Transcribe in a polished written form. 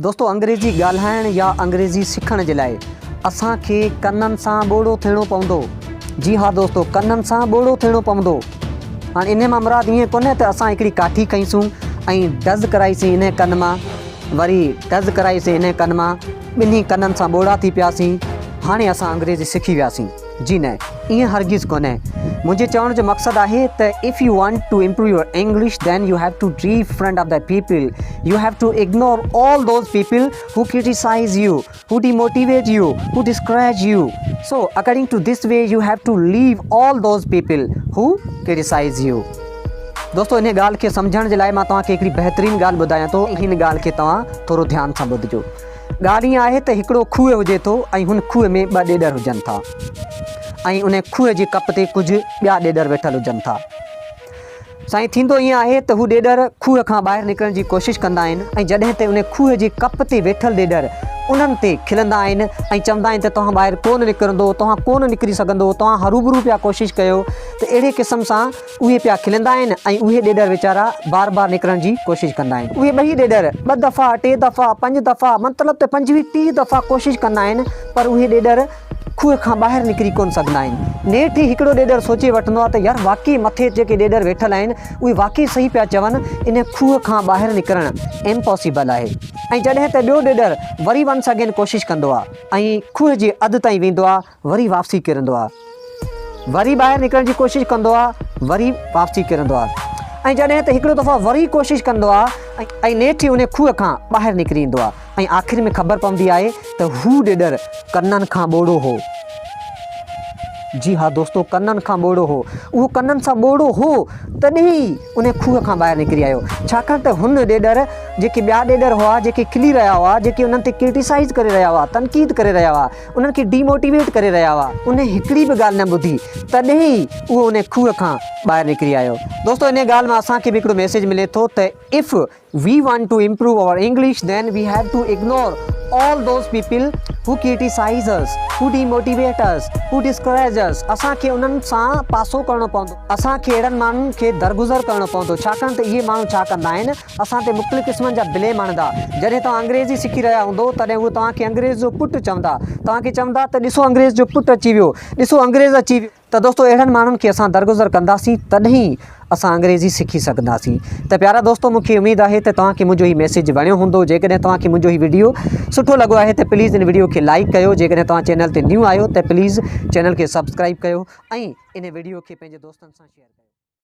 दोस्तों अंग्रेजी ॻाल्हाइण या अंग्रेजी सिखण जे लाइ असांखे कननि सां ॿोड़ो थियणो पवंदो। जी हाँ दोस्तों, कननि सां ॿोड़ो थियणो पवंदो। हाणे इन मां मुराद ईअं कोन्हे त असां हिकिड़ी काठी खईंसूं ऐं डज़ कराईसीं इन कन मां, वरी डज़ कराईसीं इन कन मां, ॿिन्ही कननि सां ॿोड़ा थी पियासीं, हाणे असां अंग्रेजी सिखी वियासीं। जी न, ईअं हरगिज़ कोन्हे। मुंहिंजे चवण जो मक़सदु आहे त if you want to improve your English then you have to dare front of the people, you have to ignore all those people who criticise you, who demotivate you, who discourage you. So according to this way you have to leave all those people who criticize you. दोस्तों इन ॻाल्हि खे सम्झण जे लाइ मां तव्हांखे हिकिड़ी बहितरीनु ॻाल्हि ॿुधायां थो। हिन ॻाल्हि खे तव्हां थोरो ध्यान सां ॿुधिजो। ॻाल्हि ईअं आहे त हिकिड़ो खूह हुजे थो ऐं हुन खूह में ॿ ॾेॾर हुजनि था ऐं उन खूह जे कप ते कुझु ॿिया ॾेॾर वेठल हुजनि था। साईं थींदो ईअं आहे त हू ॾेॾर खूह खां ॿाहिरि निकिरण जी कोशिशि कंदा आहिनि ऐं जॾहिं त उन खूह जे कप ते वेठल ॾेॾर उन्हनि ते खिलंदा आहिनि ऐं चवंदा आहिनि त तव्हां ॿाहिरि कोन निकिरंदो, तव्हां कोन निकिरी सघंदो, तव्हां हरूभरू पिया कोशिशि कयो, त अहिड़े क़िस्म सां उहे पिया खिलंदा आहिनि ऐं उहे ॾेॾर वीचारा बार बार निकिरण जी कोशिशि कंदा आहिनि। उहे ॿई ॾेॾर 2 दफ़ा 3 दफ़ा 5 दफ़ा मतिलबु त 25-30 दफ़ा कोशिशि कंदा आहिनि, पर उहे ॾेॾर खूह खां ॿाहिरि निकिरी कोन सघंदा आहिनि। नेठि ई हिकिड़ो ॾेॾर सोचे वठंदो आहे त यार वाक़ई मथे जेके ॾेॾर वेठल आहिनि उहे वाक़ई सही पिया चवनि, इन खूह खां ॿाहिरि निकिरणु इम्पॉसिबल आहे। ऐं जॾहिं त ॿियो ॾेॾर वरी वंस अगेन कोशिशि कंदो आहे ऐं खूह जे अधु ताईं वेंदो आहे, वरी वापसी किरंदो आहे, वरी ॿाहिरि निकिरण जी कोशिशि कंदो आहे, वरी वापसी किरंदो आहे, ऐं जॾहिं त हिकिड़ो दफ़ा वरी कोशिशि कंदो आहे ऐं नेठि उन खूह खां ॿाहिरि निकिरी ईंदो आहे ऐं आख़िर में ख़बर पवंदी आहे त हू ॾेॾर कननि खां ॿोड़ो हो। जी हाँ दोस्तों, कननि खां ॿोड़ो हो। उहो कननि सां ॿोड़ो हो तॾहिं उन खूह खां ॿाहिरि निकिरी आयो, छाकाणि त हुन ॾेॾर जेके ॿिया ॾेॾर हुआ, जेके खिली रहिया हुआ, जेके उन्हनि ते क्रिटिसाइज़ करे रहिया हुआ, तनक़ीद करे रहिया हुआ, उन्हनि खे डीमोटिवेट करे रहिया हुआ, उन हिकिड़ी बि ॻाल्हि न ॿुधी, तॾहिं उहो उन खूह खां ॿाहिरि निकिरी आयो। दोस्तों इन ॻाल्हि मां असांखे बि हिकिड़ो मैसेज मिले थो त if we want to improve our English then we have to ignore all those people who criticize us, who demotivate us, who discourage us. असांखे उन्हनि सां पासो करणो पवंदो, असांखे अहिड़नि माण्हुनि खे दरगुज़र करणो पवंदो, छाकाणि त इहे माण्हू छा कंदा आहिनि, असां ते मुख़्तलिफ़ क़िस्मनि जा ब्लेम आणंदा। जॾहिं तव्हां अंग्रेज़ी सिखी रहिया हूंदो तॾहिं उहे तव्हांखे अंग्रेज़ जो पुटु चवंदा, तव्हांखे चवंदा त ॾिसो अंग्रेज़ जो पुटु अची वियो, ॾिसो अंग्रेज़ अची वियो। त दोस्तों अहिड़नि माण्हुनि खे असां दरगुज़र कंदासीं तॾहिं असां अंग्रेज़ी सिखी सघंदासीं। त प्यारा दोस्तों, मूंखे उमेदु आहे त तव्हांखे मुंहिंजो हीउ मैसेज वणियो हूंदो। जेकॾहिं तव्हांखे मुंहिंजो हीउ वीडियो सुठो लॻो आहे त प्लीज़ इन वीडियो खे लाइक कयो। जेकॾहिं तव्हां चैनल ते न्यू आहियो त प्लीज़ चैनल खे सब्सक्राइब कयो ऐं इन वीडियो खे पंहिंजे दोस्तनि सां शेयर कयो।